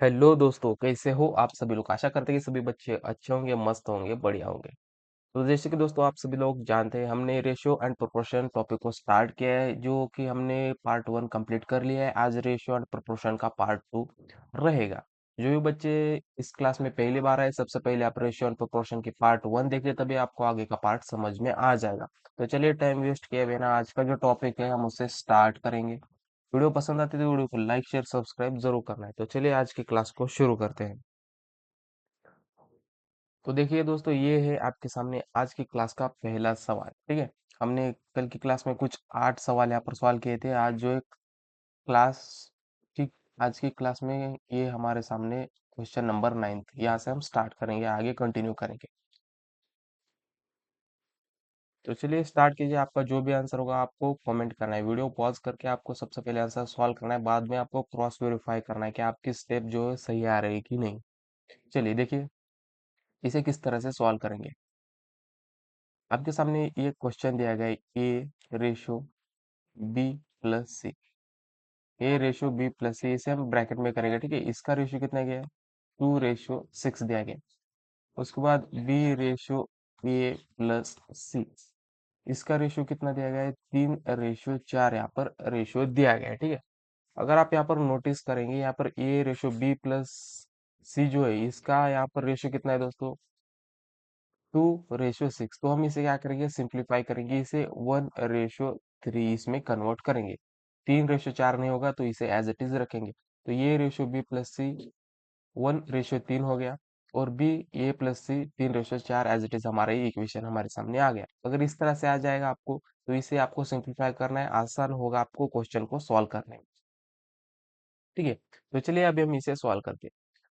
Hello दोस्तों, कैसे हो आप सभी लोग। आशा करते हैं कि सभी बच्चे अच्छे होंगे, मस्त होंगे, बढ़िया होंगे। तो जैसे कि दोस्तों आप सभी लोग जानते हैं, हमने रेशियो एंड प्रोपोर्शन टॉपिक को स्टार्ट किया है, जो कि हमने पार्ट 1 कंप्लीट कर लिया है। आज रेशियो एंड प्रोपोर्शन का पार्ट 2 रहेगा। जो भी बच्चे इस क्लास में पहली बार आए, सबसे पहले आप रेशियो एंड प्रोपोर्शन की पार्ट 1 देखिए, तभी आपको आगे का पार्ट समझ में आ जाएगा। तो चलिए टाइम वेस्ट किए बिना आज का जो टॉपिक है हम उससे स्टार्ट करेंगे। वीडियो पसंद आती है तो वीडियो को लाइक शेयर सब्सक्राइब जरूर करना है। तो चलिए आज की क्लास को शुरू करते हैं। तो देखिए दोस्तों, ये है आपके सामने आज की क्लास का पहला सवाल। ठीक है, हमने कल की क्लास में कुछ 8 सवाल यहाँ पर सवाल किए थे। आज जो एक क्लास ठीक आज की क्लास में ये हमारे सामने क्वेश्चन नंबर 9 यहाँ से हम स्टार्ट करेंगे, आगे कंटिन्यू करेंगे। तो चलिए स्टार्ट कीजिए। आपका जो भी आंसर होगा आपको कमेंट करना है। वीडियो पॉज करके आपको सबसे पहले आंसर सॉल्व करना है, बाद में आपको क्रॉस वेरीफाई करना है कि आपकी स्टेप जो है सही आ रही है कि नहीं। चलिए देखिए इसे किस तरह से सॉल्व करेंगे। आपके सामने ये क्वेश्चन दिया गया है, ए रेशो बी प्लस सी। ए रेशो बी प्लस सी, इसे हम ब्रैकेट में करेंगे। ठीक है, इसका रेशियो कितना गया है, 2:6 दिया गया। उसके बाद बी रेशो ए प्लस सी, इसका रेशियो कितना दिया गया है, 3:4 यहाँ पर रेशियो दिया गया है। ठीक है, अगर आप यहाँ पर नोटिस करेंगे, यहाँ पर ए रेशो बी प्लस सी जो है, इसका यहाँ पर रेशियो कितना है दोस्तों, 2:6। तो हम इसे क्या करेंगे, सिंप्लीफाई करेंगे, इसे 1:3 इसमें कन्वर्ट करेंगे। 3:4 नहीं होगा तो इसे एज इट इज रखेंगे। तो ये रेशियो बी प्लस सी 1:3 हो गया, और B A plus C 3:4 as it is. हमारा ये इक्वेशन हमारे सामने आ गया। अगर इस तरह से आ जाएगा आपको, तो इसे आपको सिंप्लीफाई करना है, आसान होगा आपको क्वेश्चन को सॉल्व करने में। ठीक है, तो चलिए अभी हम इसे सॉल्व करते हैं।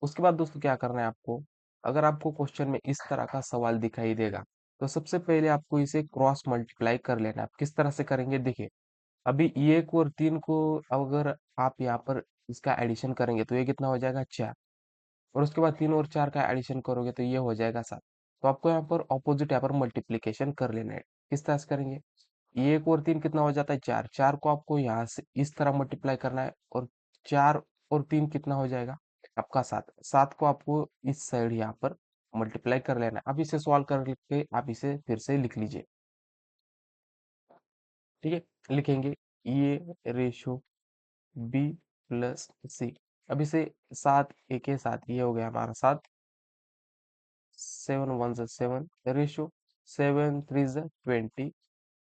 उसके बाद दोस्तों क्या करना है आपको, अगर आपको क्वेश्चन में इस तरह का सवाल दिखाई देगा, तो सबसे पहले आपको इसे क्रॉस मल्टीप्लाई कर लेना है। आप किस तरह से करेंगे देखिए, अभी ये को और 3 को अगर आप यहाँ पर इसका एडिशन करेंगे तो ये कितना हो जाएगा, 4। और उसके बाद 3 और 4 का एडिशन करोगे तो ये हो जाएगा 7। तो आपको यहाँ पर ऑपोजिट यहाँ पर मल्टीप्लीकेशन कर लेना है। किस तरह से करेंगे, ये एक और 3 कितना हो जाता है, 4। 4 को आपको यहाँ से इस तरह मल्टीप्लाई करना है, और 4 और 3 कितना हो जाएगा आपका 7। 7 को आपको इस साइड यहाँ पर मल्टीप्लाई कर लेना है। अब इसे सॉल्व करके आप इसे फिर से लिख लीजिए। ठीक है, लिखेंगे ये रेशो बी प्लस सी। अब इसे 7 एक है 7, ये हो गया हमारा 7। 7 1 7 रेशो 7 3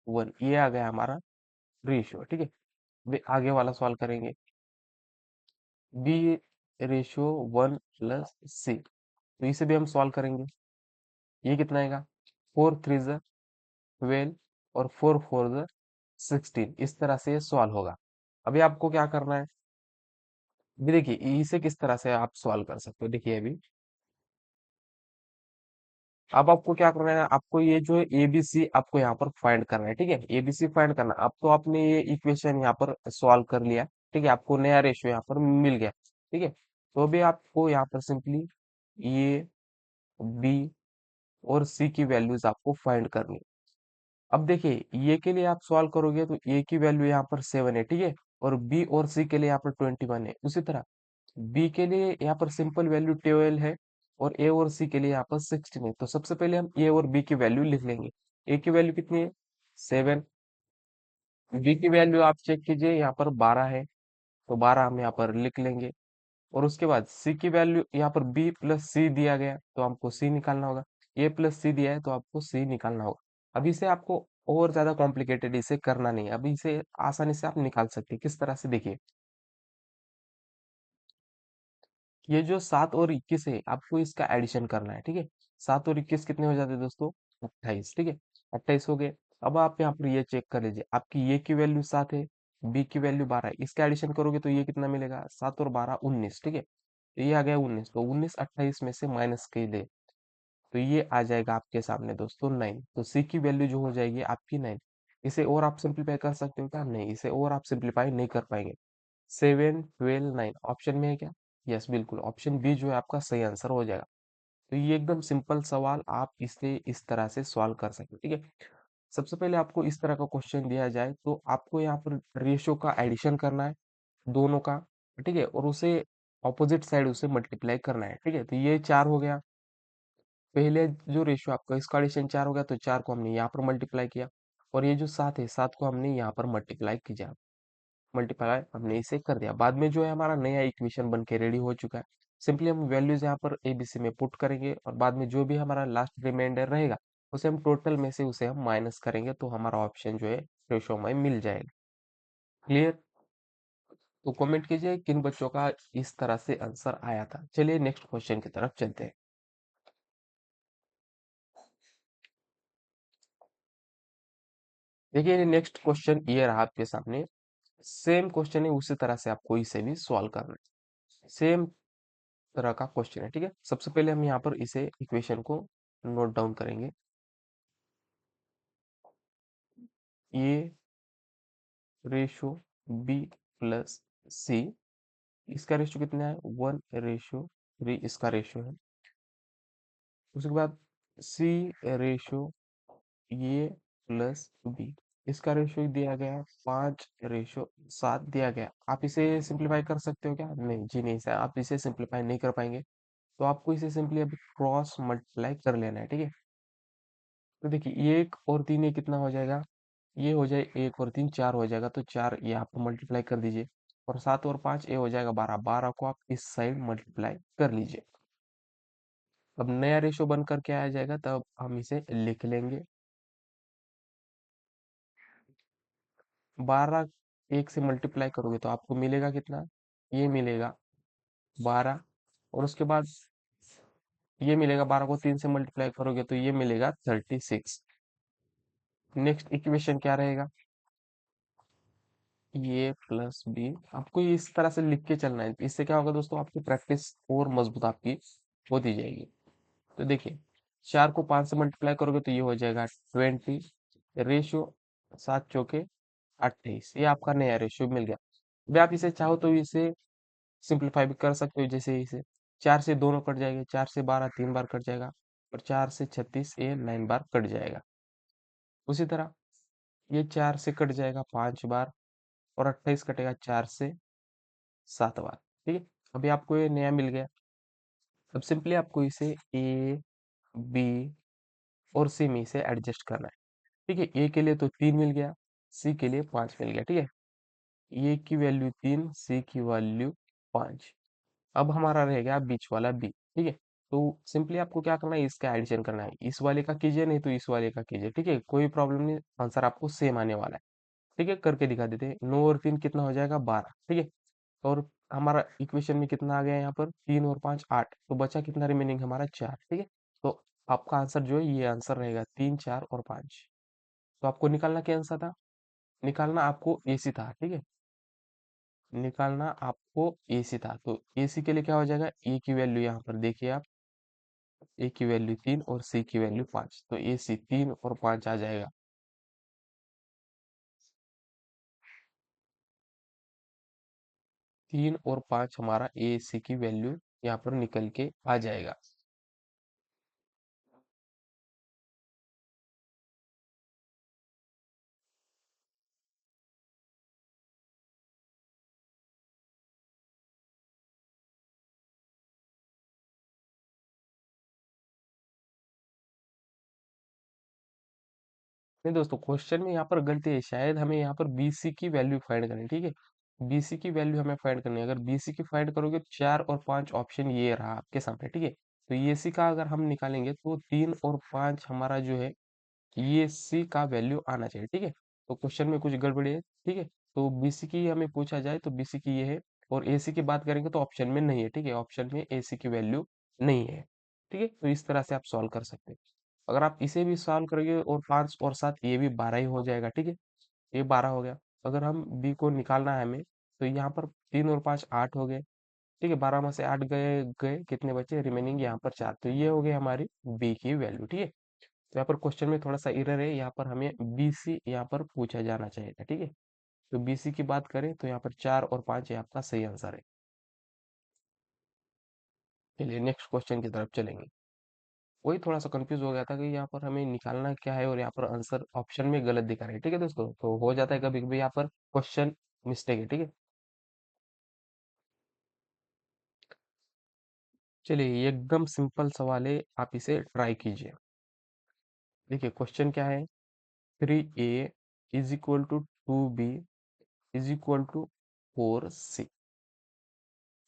21, ये आ गया हमारा रेशियो। ठीक है, अभी आगे वाला सवाल करेंगे, बी रेशियो 1 प्लस सी। तो इसे भी हम सॉल्व करेंगे। ये कितना आएगा, 4 3 12, और 4 4 16। इस तरह से सॉल्व होगा। अभी आपको क्या करना है, अभी देखिए इसे किस तरह से आप सॉल्व कर सकते हो। देखिए अभी अब आपको क्या करना है, आपको ये जो है एबीसी आपको यहाँ पर फाइंड करना है। ठीक है, एबीसी फाइंड करना। अब तो आपने ये इक्वेशन यहाँ पर सॉल्व कर लिया। ठीक है, आपको नया रेशियो यहाँ पर मिल गया। ठीक है, तो अभी आपको यहाँ पर सिंपली ए बी और सी की वैल्यूज आपको फाइंड करनी है। अब देखिए ये के लिए आप सॉल्व करोगे तो ए की वैल्यू यहाँ पर 7 है। ठीक है, और बी और सी के लिए यहाँ पर 21 है। उसी तरह बी के लिए यहाँ पर सिंपल वैल्यू 12 है, और ए और सी के लिए यहाँ पर 16 है। तो सबसे पहले हम ए और बी की वैल्यू लिख लेंगे। ए की वैल्यू कितनी है, 7। बी की वैल्यू आप चेक कीजिए, यहाँ पर 12 है, तो 12 हम यहाँ पर लिख लेंगे। और उसके बाद सी की वैल्यू यहाँ पर बी प्लस सी दिया गया, तो हमको सी निकालना होगा। ए प्लस सी दिया है तो आपको सी निकालना होगा। अब इसे आपको और ज्यादा कॉम्प्लिकेटेड इसे करना नहीं है। अब इसे आसानी से आप निकाल सकते हैं। किस तरह से देखिए, ये जो 7 और 21 है, आपको इसका एडिशन करना है। ठीक है, 7 और 21 कितने हो जाते हैं दोस्तों, 28। ठीक है, 28 हो गए। अब आप यहाँ पर ये चेक कर लीजिए, आपकी ये की वैल्यू 7 है, बी की वैल्यू 12 है। इसका एडिशन करोगे तो ये कितना मिलेगा, 7 और 12 19। ठीक है, तो ये आ गया 19। तो 19 28 में से माइनस के दे, तो ये आ जाएगा आपके सामने दोस्तों 9। तो सी की वैल्यू जो हो जाएगी आपकी 9। इसे और आप सिंप्लीफाई कर सकते हो क्या, नहीं, इसे और आप सिंप्लीफाई नहीं कर पाएंगे। 7 12 9 ऑप्शन में है क्या, यस बिल्कुल, ऑप्शन बी जो है आपका सही आंसर हो जाएगा। तो ये एकदम सिंपल सवाल, आप इसे इस तरह से सॉल्व कर सकते हो। ठीक है, सबसे पहले आपको इस तरह का क्वेश्चन दिया जाए तो आपको यहाँ पर रेशियो का एडिशन करना है, दोनों का। ठीक है, और उसे ऑपोजिट साइड उसे मल्टीप्लाई करना है, ठीक है। तो ये 4 हो गया, पहले जो रेशियो आपका इसका एडिशन 4 हो गया, तो 4 को हमने यहाँ पर मल्टीप्लाई किया, और ये जो 7 है 7 को हमने यहाँ पर मल्टीप्लाई किया, मल्टीप्लाई हमने इसे कर दिया। बाद में जो है हमारा नया इक्वेशन बन के रेडी हो चुका है। सिंपली हम वैल्यूज यहाँ पर एबीसी में पुट करेंगे, और बाद में जो भी हमारा लास्ट रिमाइंडर रहेगा उसे हम टोटल में से उसे हम माइनस करेंगे, तो हमारा ऑप्शन जो है रेशो में मिल जाएगा। क्लियर? तो कमेंट कीजिए किन बच्चों का इस तरह से आंसर आया था। चलिए नेक्स्ट क्वेश्चन की तरफ चलते हैं। देखिए नेक्स्ट क्वेश्चन ये रहा आपके सामने। सेम क्वेश्चन है, उसी तरह से आपको इसे भी सॉल्व करना है। सेम तरह का क्वेश्चन है, ठीक है। सबसे पहले हम यहाँ पर इसे इक्वेशन को नोट डाउन करेंगे। ये रेशो बी प्लस सी, इसका रेशो कितना है 1:3 इसका रेशो है। उसके बाद सी रेशो ये प्लस बी, इसका रेशो दिया गया है 5:7 दिया गया। आप इसे सिंप्लीफाई कर सकते हो क्या? नहीं जी, नहीं सर, आप इसे सिंप्लीफाई नहीं कर पाएंगे। तो आपको इसे सिंपली अभी क्रॉस मल्टीप्लाई कर लेना है, ठीक है। तो देखिए 1 और 3 ये कितना हो जाएगा, ये हो जाए 1 और 3 4 हो जाएगा, तो 4 ये आप मल्टीप्लाई कर दीजिए, और 7 और 5 ये हो जाएगा 12, 12 को आप इस साइड मल्टीप्लाई कर लीजिए। अब नया रेशो बनकर के आ जाएगा, तब हम इसे लिख लेंगे। 12 1 से मल्टीप्लाई करोगे तो आपको मिलेगा कितना, ये मिलेगा 12, और उसके बाद ये मिलेगा 12 को 3 से मल्टीप्लाई करोगे तो ये मिलेगा 36। नेक्स्ट इक्वेशन क्या रहेगा, ये प्लस बी। आपको ये इस तरह से लिख के चलना है, इससे क्या होगा दोस्तों, आपकी प्रैक्टिस और मजबूत आपकी होती जाएगी। तो देखिए 4 को 5 से मल्टीप्लाई करोगे तो ये हो जाएगा 20, रेशियो 7 चौके 28, ये आपका नया रेशियो मिल गया। अभी आप इसे चाहो तो इसे सिंप्लीफाई भी कर सकते हो, जैसे इसे 4 से दोनों कट जाएंगे, 4 से 12 3 बार कट जाएगा, और 4 से 36 ये 9 बार कट जाएगा। उसी तरह ये 4 से कट जाएगा 5 बार, और 28 कटेगा 4 से 7 बार, ठीक है। अभी आपको ये नया मिल गया। अब सिंपली आपको इसे ए बी और सी में से एडजस्ट करना है, ठीक है। ए के लिए तो 3 मिल गया, सी के लिए 5 मिल गया, ठीक है। ए की वैल्यू 3, सी की वैल्यू 5। अब हमारा रह गया बीच वाला बी, ठीक है। तो सिंपली आपको क्या करना है, इसका एडिशन करना है, इस वाले का कीजिए नहीं तो इस वाले का कीजिए, ठीक है। कोई प्रॉब्लम नहीं, आंसर आपको सेम आने वाला है, ठीक है। करके दिखा देते हैं। 9 और 3 कितना हो जाएगा 12, ठीक है। और हमारा इक्वेशन में कितना आ गया यहाँ पर, 3 और 5 8, तो बचा कितना रिमेनिंग हमारा 4, ठीक है। तो आपका आंसर जो है ये आंसर रहेगा 3 4 और 5। तो आपको निकालना क्या आंसर था, निकालना आपको एसी था, ठीक है। निकालना आपको एसी था, तो एसी के लिए क्या हो जाएगा, ए की वैल्यू यहाँ पर देखिए आप, ए की वैल्यू 3 और सी की वैल्यू 5, तो ए सी 3 और 5 आ जाएगा। 3 और 5 हमारा ए सी की वैल्यू यहाँ पर निकल के आ जाएगा। नहीं दोस्तों, क्वेश्चन में यहाँ पर गलती है, शायद हमें यहाँ पर बीसी की वैल्यू फाइंड करनी है, ठीक है। बीसी की वैल्यू हमें फाइंड करनी है। अगर बीसी की फाइंड करोगे तो 4 और 5 ऑप्शन ये रहा आपके सामने, ठीक है। तो ये सी का अगर हम निकालेंगे तो 3 और 5 हमारा जो है ये सी का वैल्यू आना चाहिए, ठीक है। तो क्वेश्चन में कुछ गड़बड़ी है, ठीक है। तो बीसी की हमें पूछा जाए तो बीसी की ये है, और एसी की बात करेंगे तो ऑप्शन में नहीं है, ठीक है। ऑप्शन में एसी की वैल्यू नहीं है, ठीक है। तो इस तरह से आप सॉल्व कर सकते हैं। अगर आप इसे भी सॉल्व करोगे और 5 और 7 ये भी 12 ही हो जाएगा, ठीक है। ये 12 हो गया। अगर हम बी को निकालना है हमें, तो यहाँ पर 3 और 5 8 हो गए, ठीक है। 12 में से 8 गए गए, कितने बचे रिमेनिंग यहाँ पर 4, तो ये हो गई हमारी बी की वैल्यू, ठीक है। तो यहाँ पर क्वेश्चन में थोड़ा सा एरर है, यहाँ पर हमें बीसी यहाँ पर पूछा जाना चाहिए था, ठीक है। तो बीसी की बात करें तो यहाँ पर 4 और 5 ये आपका सही आंसर है। चलिए नेक्स्ट क्वेश्चन की तरफ चलेंगे। वही थोड़ा सा कंफ्यूज हो गया था कि यहाँ पर हमें निकालना क्या है, और यहाँ पर आंसर ऑप्शन में गलत दिखा रहे हैं, ठीक है दोस्तों। तो हो जाता है कभी कभी यहाँ पर क्वेश्चन मिस्टेक है, ठीक है। चलिए ये एकदम सिंपल सवाल है, आप इसे ट्राई कीजिए। देखिए क्वेश्चन क्या है, 3a is equal to 2b is equal to 4c।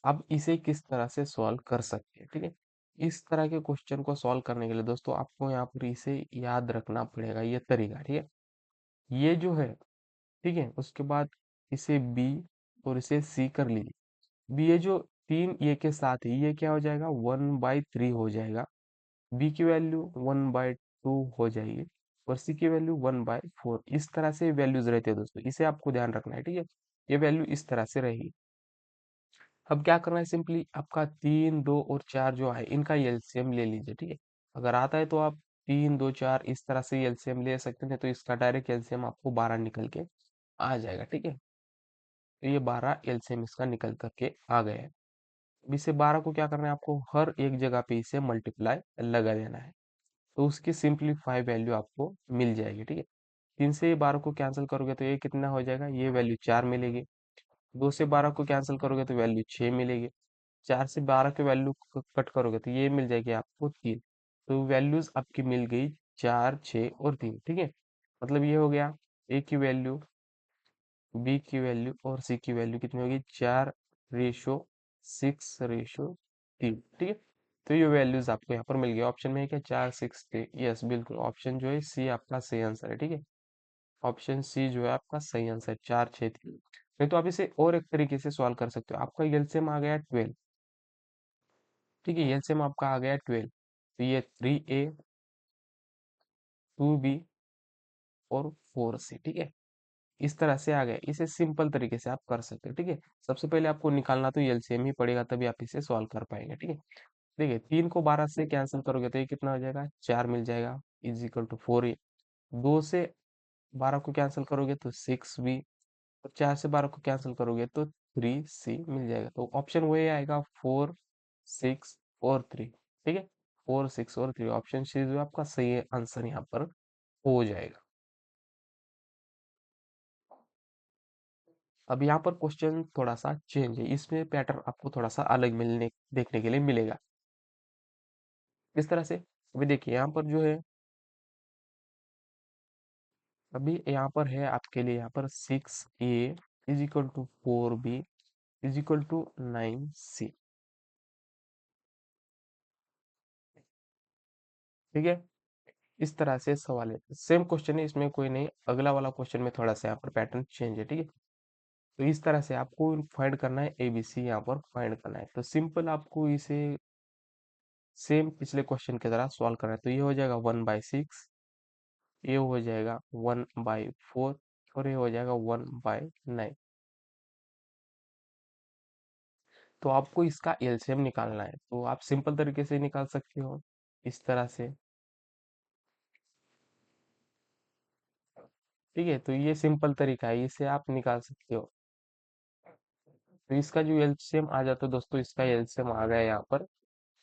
अब इसे किस तरह से सॉल्व कर सकते हैं, ठीक है। इस तरह के क्वेश्चन को सॉल्व करने के लिए दोस्तों आपको यहाँ पर इसे याद रखना पड़ेगा, ये तरीका, ठीक है। ये जो है, ठीक है, उसके बाद इसे बी और इसे सी कर लीजिए। बी ये जो तीन ये के साथ ही ये क्या हो जाएगा, 1/3 हो जाएगा। बी की वैल्यू 1/2 हो जाएगी और सी की वैल्यू 1/4। इस तरह से वैल्यूज रहते हैं दोस्तों, इसे आपको ध्यान रखना है, ठीक है। ये वैल्यू इस तरह से रहेगी। अब क्या करना है, सिंपली आपका 3, 2 और 4 जो है इनका एलसीएम ले लीजिए, ठीक है। अगर आता है तो आप 3, 2, 4 इस तरह से एलसीएम ले सकते हैं, तो इसका डायरेक्ट एलसीएम आपको 12 निकल के आ जाएगा, ठीक है। तो ये 12 एलसीएम इसका निकल करके आ गए हैं। अब इसे 12 को क्या करना है, आपको हर एक जगह पे इसे मल्टीप्लाई लगा देना है, तो उसकी सिंपलीफाई वैल्यू आपको मिल जाएगी, ठीक है। 3 से 12 को कैंसिल करोगे तो ये कितना हो जाएगा, ये वैल्यू 4 मिलेगी। 2 से 12 को कैंसिल करोगे तो वैल्यू 6 मिलेगी। 4 से 12 के वैल्यू कट करोगे तो ये मिल जाएगी आपको 3। तो वैल्यूज आपकी मिल गई 4, 6 और 3, ठीक है। मतलब ये हो गया, ए की वैल्यू, बी की वैल्यू और सी की वैल्यू कितनी होगी, 4:6:3, ठीक है। तो ये वैल्यूज आपको यहाँ पर मिल गई। ऑप्शन में है क्या, 4, 6, 3, यस बिल्कुल ऑप्शन जो है सी आपका सही आंसर है, ठीक है। ऑप्शन सी जो है आपका सही आंसर, 4, 6, 3। नहीं तो आप इसे और एक तरीके से सॉल्व कर सकते हो। आपका एलसीएम आ गया 12, ठीक है। एलसीएम आपका आ गया 12, तो ये 3a 2b और 4c, ठीक है। इस तरह से आ गया, इसे सिंपल तरीके से आप कर सकते हो, ठीक है। सबसे पहले आपको निकालना तो एलसीएम ही पड़ेगा, तभी आप इसे सॉल्व कर पाएंगे, ठीक है। देखिए 3 को 12 से कैंसिल करोगे तो ये कितना हो जाएगा, 4 मिल जाएगा, इज इक्वल टू 4a। 2 से 12 को कैंसिल करोगे तो 6b और 4 से 12 को कैंसिल करोगे तो 3c मिल जाएगा। तो ऑप्शन वही आएगा, 4, 6 और 3, ठीक है। 4, 6 और 3 ऑप्शन सी जो आपका सही आंसर यहाँ पर हो जाएगा। अब यहाँ पर क्वेश्चन थोड़ा सा चेंज है, इसमें पैटर्न आपको थोड़ा सा अलग मिलने देखने के लिए मिलेगा। किस तरह से, अभी देखिए यहाँ पर जो है, अभी यहाँ पर है आपके लिए, यहाँ पर 6a is equal to 4b is equal to 9c, ठीक है। इस तरह से सवाल है, सेम क्वेश्चन है, इसमें कोई नहीं। अगला वाला क्वेश्चन में थोड़ा सा यहाँ पर पैटर्न चेंज है, ठीक है। तो इस तरह से आपको फाइंड करना है, एबीसी यहाँ पर फाइंड करना है। तो सिंपल आपको इसे सेम पिछले क्वेश्चन की तरह सॉल्व करना है। तो ये हो जाएगा 1/6, ये हो जाएगा 1/4 और ये हो जाएगा 1/9। तो आपको इसका एलसीएम निकालना है, तो आप सिंपल तरीके से निकाल सकते हो इस तरह से, ठीक है। तो ये सिंपल तरीका है, इसे आप निकाल सकते हो। तो इसका जो एलसीएम आ जाता है दोस्तों, इसका एलसीएम आ गया यहाँ पर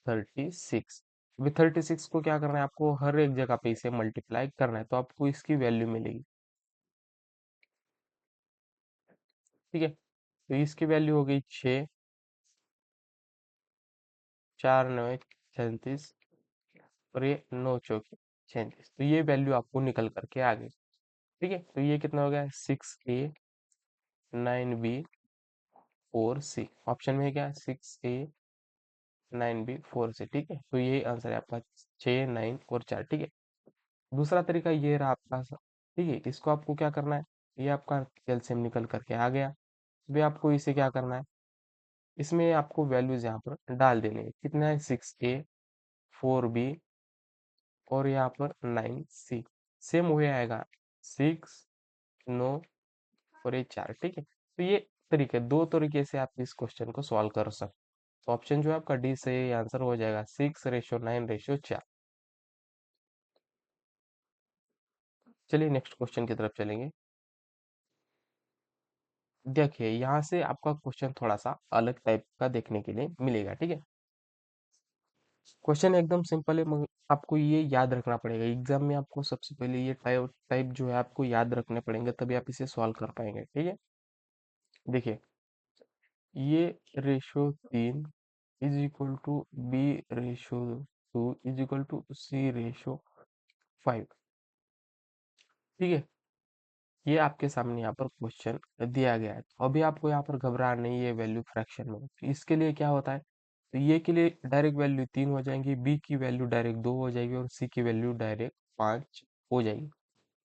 36। अभी 36 को क्या करना है, आपको हर एक जगह पे इसे मल्टीप्लाई करना है, तो आपको इसकी वैल्यू मिलेगी, ठीक है। तो इसकी वैल्यू हो गई 6, 4, 9, 37 और ये 9 चौके 36। तो ये वैल्यू आपको निकल करके आ गई, ठीक है। तो ये कितना हो गया, 6a 9b 4c। ऑप्शन में है क्या, 6a 9b 4c, ठीक है। तो ये आंसर है आपका 6, 9 और 4, ठीक है। दूसरा तरीका ये रहा आपका, ठीक है। इसको आपको क्या करना है, ये आपका कैल्शियम निकल करके आ गया। अभी आपको इसे क्या करना है, इसमें आपको वैल्यूज यहाँ पर डाल देने हैं। कितना है, 6a 4b और यहाँ पर 9c। सेम वही आएगा, 6, 9 और ये 4, ठीक है। तो ये तरीके, दो तरीके से आप इस क्वेश्चन को सॉल्व कर सकते हो। तो ऑप्शन जो है आपका डी से आंसर हो जाएगा, 6:9:4। चलिए नेक्स्ट क्वेश्चन की तरफ चलेंगे। देखिए यहाँ से आपका क्वेश्चन थोड़ा सा अलग टाइप का देखने के लिए मिलेगा, ठीक है। क्वेश्चन एकदम सिंपल है, मगर आपको ये याद रखना पड़ेगा एग्जाम में। आपको सबसे पहले ये टाइप टाइप जो है आपको याद रखने पड़ेंगे, तभी आप इसे सॉल्व कर पाएंगे, ठीक है। देखिए ये ratio 3 is equal to B ratio 2 is equal to C ratio 5। ठीक है, ये आपके सामने यहाँ पर क्वेश्चन दिया गया है। तो अभी आपको यहाँ पर घबराना नहीं है वैल्यू फ्रैक्शन में। तो इसके लिए क्या होता है, तो ये के लिए डायरेक्ट वैल्यू 3 हो जाएंगी, बी की वैल्यू डायरेक्ट 2 हो जाएगी और सी की वैल्यू डायरेक्ट 5 हो जाएगी।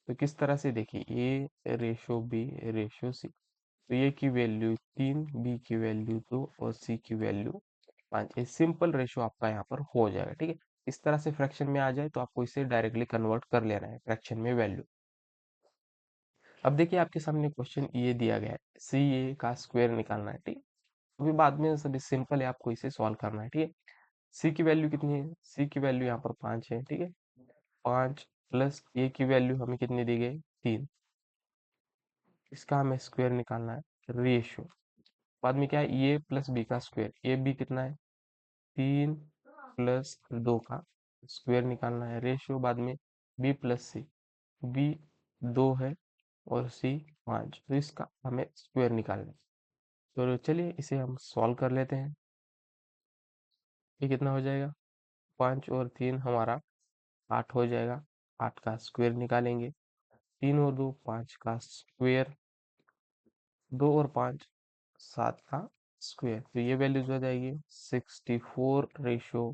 तो किस तरह से देखिए, ए रेशो बी रेशो सी, तो ए की वैल्यू 3, बी की वैल्यू 2 और सी की वैल्यू 5। ये सिंपल रेशो आपका यहाँ पर हो जाएगा। ठीक है, इस तरह से फ्रैक्शन में आ जाए तो आपको इसे डायरेक्टली कन्वर्ट कर लेना है फ्रैक्शन में वैल्यू। अब देखिए आपके सामने क्वेश्चन ये दिया गया है, सी ए का स्क्वायर निकालना है। ठीक है, अभी बाद में सभी सिंपल है, आपको इसे सॉल्व करना है। ठीक है, सी की वैल्यू कितनी है, सी की वैल्यू यहाँ पर 5 है। ठीक है, 5 प्लस ए की वैल्यू हमें कितनी दी गई, 3। इसका हमें स्क्वायर निकालना है रेशियो। बाद में क्या है, ए प्लस बी का स्क्वायर, ए बी कितना है 3 प्लस 2 का स्क्वायर निकालना है रेशियो। बाद में बी प्लस सी, बी 2 है और सी 5, तो इसका हमें स्क्वायर निकालना है। तो चलिए इसे हम सॉल्व कर लेते हैं। ये कितना हो जाएगा, 5 और 3 हमारा 8 हो जाएगा। 8 का स्क्वायर निकालेंगे, 3 और 2 5 का स्क्वायर, 2 और 5 7 का स्क्वायर। तो ये वैल्यूज हो जाएगी 64 रेशो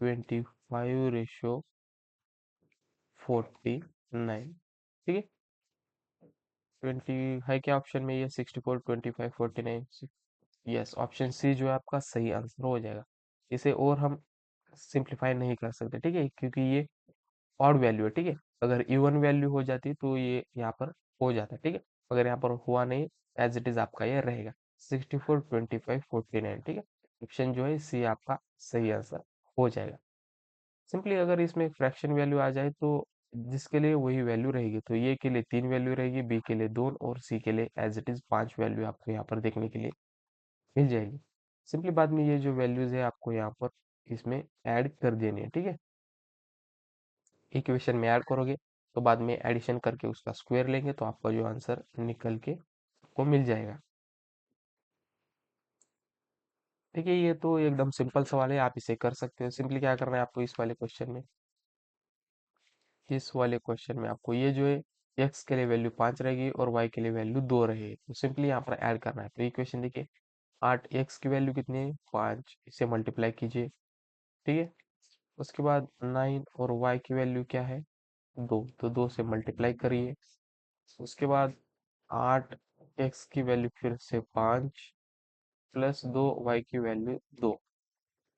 25 रेशो 49। ठीक है, 20 है क्या ऑप्शन में, ये 64 25 49। यस, ऑप्शन सी जो है आपका सही आंसर हो जाएगा। इसे और हम सिंप्लीफाई नहीं कर सकते। ठीक है, क्योंकि ये ऑड वैल्यू है। ठीक है, अगर इवन वैल्यू हो जाती तो ये यहाँ पर हो जाता। ठीक है, अगर यहाँ पर हुआ नहीं, एज इट इज आपका ये रहेगा 64 25 49। ठीक है, ऑप्शन जो है सी आपका सही आंसर हो जाएगा। सिंपली अगर इसमें फ्रैक्शन वैल्यू आ जाए तो जिसके लिए वही वैल्यू रहेगी, तो ये के लिए 3 वैल्यू रहेगी, बी के लिए 2 और सी के लिए एज इट इज 5 वैल्यू आपको यहाँ पर देखने के लिए मिल जाएगी। सिंपली बाद में ये जो वैल्यूज है आपको यहाँ पर इसमें ऐड कर देनी है। ठीक है, इक्वेशन में ऐड करोगे तो बाद में एडिशन करके उसका स्क्वायर लेंगे तो आपका जो आंसर निकल के आपको मिल जाएगा। ठीक है, ये तो एकदम सिंपल सवाल है, आप इसे कर सकते हो। सिंपली क्या करना है आपको इस वाले क्वेश्चन में, इस वाले क्वेश्चन में आपको ये जो है एक्स के लिए वैल्यू 5 रहेगी और वाई के लिए वैल्यू 2 रहेगी, तो सिंपली यहाँ पर ऐड करना है। तो इक्वेशन देखिए, 8 एक्स की वैल्यू कितनी है 5, इसे मल्टीप्लाई कीजिए। ठीक है, उसके बाद 9 और वाई की वैल्यू क्या है 2, तो 2 से मल्टीप्लाई करिए। उसके बाद 8 एक्स की वैल्यू फिर से 5 प्लस 2 वाई की वैल्यू 2,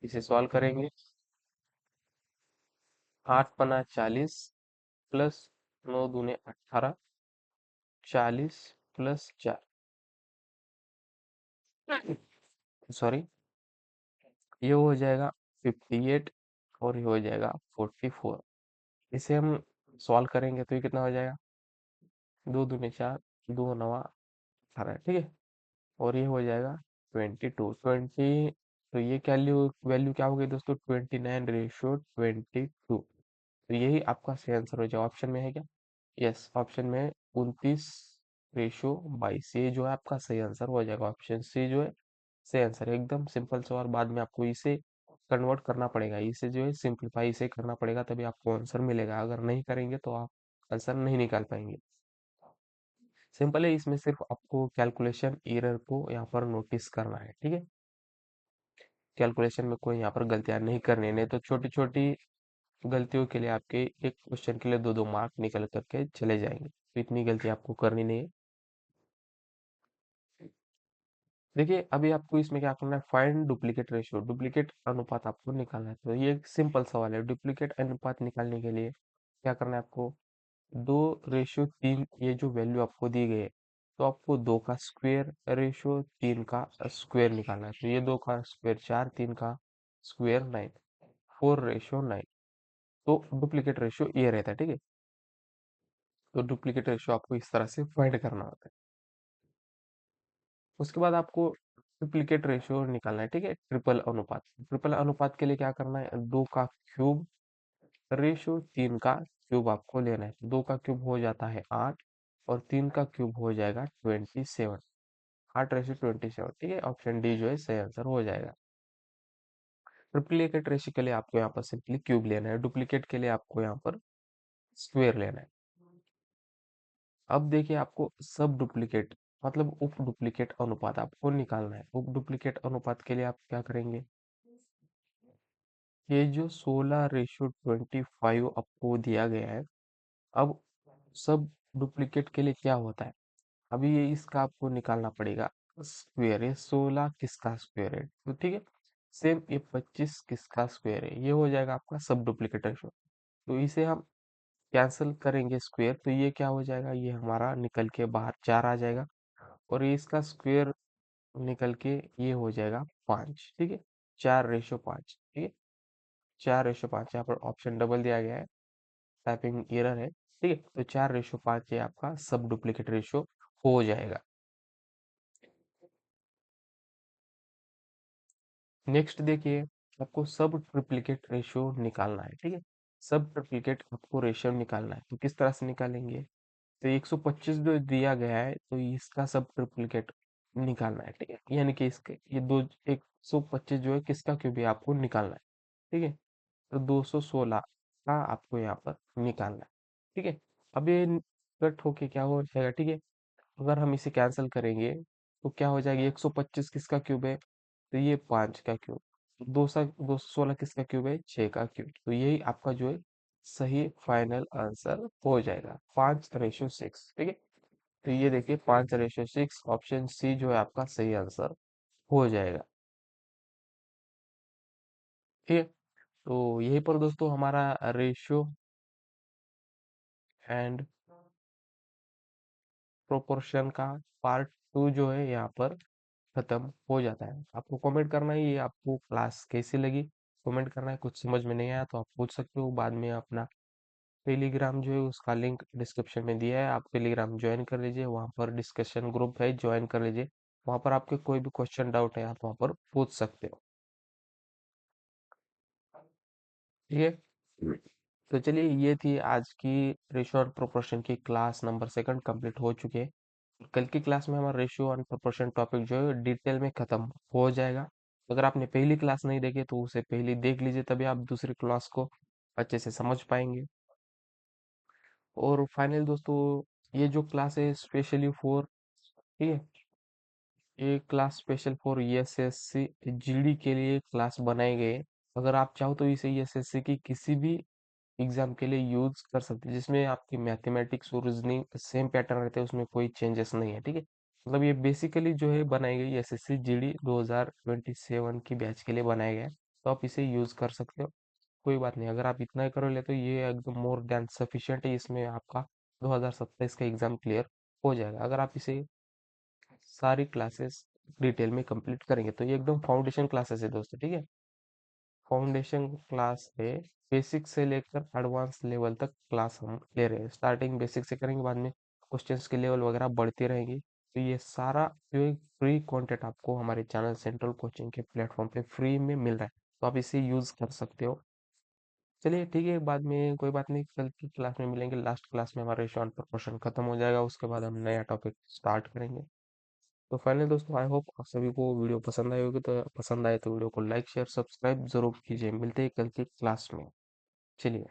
इसे सॉल्व करेंगे। 8 पना 40 प्लस 9 दूने 18, 40 प्लस 4, सॉरी, ये हो जाएगा 58 और ये हो जाएगा 44। इसे हम सॉल्व करेंगे तो ये कितना हो जाएगा, 2 दूने 4, 2 नवा 18। ठीक है, और ये हो जाएगा 22 तो ये क्या वैल्यू क्या हो गई दोस्तों, 29 रेशियो 22। तो यही आपका सही आंसर हो जाएगा। ऑप्शन में है क्या, यस, ऑप्शन में 29 रेशियो 22, ये जो है आपका सही आंसर हो जाएगा। ऑप्शन सी जो है सही आंसर है। एकदम सिंपल सवाल, बाद में आपको इसे कन्वर्ट करना पड़ेगा, इसे जो है सिंप्लीफाई इसे करना पड़ेगा, तभी आपको आंसर मिलेगा। अगर नहीं करेंगे तो आप आंसर नहीं निकाल पाएंगे। सिंपल है, इसमें सिर्फ आपको कैलकुलेशन एरर को यहाँ पर नोटिस करना है। ठीक है, कैलकुलेशन में कोई यहाँ पर गलतियां नहीं करनी, नहीं तो छोटी छोटी गलतियों के लिए आपके एक क्वेश्चन के लिए 2 2 मार्क निकल करके चले जाएंगे, तो इतनी गलती आपको करनी नहीं है। देखिए अभी आपको इसमें क्या करना है, फाइंड डुप्लीकेट रेशियो, डुप्लीकेट अनुपात आपको निकालना है। तो ये एक सिंपल सवाल है, डुप्लीकेट अनुपात निकालने के लिए क्या करना है आपको, 2:3 ये जो वैल्यू आपको दी गई है, तो आपको 2 का स्क्वायर रेशियो 3 का स्क्वायर निकालना है। तो ये 2 का स्क्वायर 4, 3 का स्क्वायर 9, 4:9। तो डुप्लीकेट रेशियो ये रहता है। ठीक है, तो डुप्लीकेट रेशियो आपको इस तरह से फाइंड करना होता है। उसके बाद आपको ट्रिप्लिकेट रेशियो निकालना है। ठीक है, ट्रिपल अनुपात, ट्रिपल अनुपात के लिए क्या करना है, 2 का क्यूब रेशियो 3 का क्यूब आपको लेना है। 2 का क्यूब हो जाता है 8 और 3 का क्यूब हो जाएगा 27, 8:27। ठीक है, ऑप्शन डी जो है सही आंसर हो जाएगा। ट्रिप्लीकेट रेशियो के लिए आपको यहाँ पर सिंपली क्यूब लेना है, डुप्लीकेट के लिए आपको यहाँ पर स्क्वेयर लेना है। अब देखिए आपको सब डुप्लीकेट मतलब उप डुप्लीकेट अनुपात आपको निकालना है। उप डुप्लीकेट अनुपात के लिए आप क्या करेंगे, ये जो 16:25 आपको दिया गया है, अब सब डुप्लीकेट के लिए क्या होता है, अभी ये इसका आपको निकालना पड़ेगा स्क्वायर। ये 16 किसका स्क्वायर है, तो ठीक है। सेम ये 25 किसका स्क्वायर है, ये हो जाएगा आपका सब डुप्लीकेट रेशो। तो इसे हम कैंसिल करेंगे स्क्वायर, तो ये क्या हो जाएगा, ये हमारा निकल के बाहर 4 आ जाएगा, और ये इसका स्क्वायर निकल के ये हो जाएगा 5, ठीक है। 4:5, ठीक है। 4:5, यहाँ पर ऑप्शन डबल दिया गया है, टाइपिंग एरर है, ठीक है। तो 4:5 ये आपका सब डुप्लीकेट रेशियो हो जाएगा। नेक्स्ट देखिए, आपको सब ट्रिप्लिकेट रेशियो निकालना है, ठीक है। सब ट्रिप्लिकेट आपको रेशियो निकालना है, तो किस तरह से निकालेंगे, तो 125 जो दिया गया है, तो इसका सब ट्रिप्लिकेट निकालना है, ठीक है। यानी कि इसके ये दो 125 जो है किसका क्यूब है आपको निकालना है, ठीक है। तो 216 का आपको यहाँ पर निकालना है, ठीक है। अब ये कट होके क्या हो जाएगा, ठीक है। अगर हम इसे कैंसिल करेंगे तो क्या हो जाएगा, 125 किसका क्यूब है, तो ये 5 का क्यूब, 216 किसका क्यूब है, 6 का क्यूब। तो यही आपका जो है सही फाइनल आंसर हो जाएगा, 5:6, ठीक है। तो ये देखिए 5:6, ऑप्शन सी जो है आपका सही आंसर हो जाएगा, ठीक है। तो यही पर दोस्तों हमारा रेशियो एंड प्रोपोर्शन का पार्ट 2 जो है यहाँ पर खत्म हो जाता है। आपको कमेंट करना है ये आपको क्लास कैसी लगी, कमेंट करना है। कुछ समझ में नहीं आया तो आप पूछ सकते हो, बाद में अपना टेलीग्राम जो है उसका लिंक डिस्क्रिप्शन में दिया है, आप टेलीग्राम ज्वाइन कर लीजिए, वहाँ पर डिस्कशन ग्रुप है, ज्वाइन कर लीजिए। वहाँ पर आपके कोई भी क्वेश्चन डाउट है आप वहाँ पर पूछ सकते हो, ठीक है। तो चलिए ये थी आज की रेशियो और प्रोपोर्शन की क्लास नंबर 2 कंप्लीट हो चुके हैं। कल की क्लास में हमारा रेशियो और प्रोपोर्शन टॉपिक जो है डिटेल में खत्म हो जाएगा। अगर आपने पहली क्लास नहीं देखी तो उसे पहली देख लीजिए, तभी आप दूसरी क्लास को अच्छे से समझ पाएंगे। और फाइनल दोस्तों, ये जो क्लास है स्पेशली फॉर, ठीक है, ये class special for SSC GD के लिए क्लास बनाए गए हैं। अगर आप चाहो तो इसे एसएससी की किसी भी एग्जाम के लिए यूज कर सकते हैं, जिसमें आपकी मैथमेटिक्स और रीजनिंग सेम पैटर्न रहते हैं, उसमें कोई चेंजेस नहीं है, ठीक है। मतलब ये बेसिकली जो है बनाई गई एसएससी जीडी 2027 की बैच के लिए बनाया गया है, तो आप इसे यूज कर सकते हो। कोई बात नहीं, अगर आप इतना ही कर ले तो ये एकदम मोर देन सफिशिएंट है, इसमें आपका 2027 का एग्जाम क्लियर हो जाएगा, अगर आप इसे सारी क्लासेस डिटेल में कंप्लीट करेंगे। तो ये एकदम फाउंडेशन क्लासेस है दोस्तों, ठीक है। फाउंडेशन क्लास है, बेसिक से लेकर एडवांस लेवल तक क्लास हम ले रहे हैं। स्टार्टिंग बेसिक से करेंगे, बाद में क्वेश्चंस के लेवल वगैरह बढ़ती रहेंगी। तो ये सारा जो है फ्री कंटेंट आपको हमारे चैनल सेंट्रल कोचिंग के प्लेटफॉर्म पे फ्री में मिल रहा है, तो आप इसे यूज कर सकते हो। चलिए ठीक है, बाद में कोई बात नहीं, कल की क्लास में मिलेंगे। लास्ट क्लास में हमारा रेशो प्रपोर्शन खत्म हो जाएगा, उसके बाद हम नया टॉपिक स्टार्ट करेंगे। तो फाइनली दोस्तों, आई होप आप सभी को वीडियो पसंद आई होगी, तो पसंद आए तो वीडियो को लाइक शेयर सब्सक्राइब जरूर कीजिए। मिलते हैं कल की क्लास में, चलिए।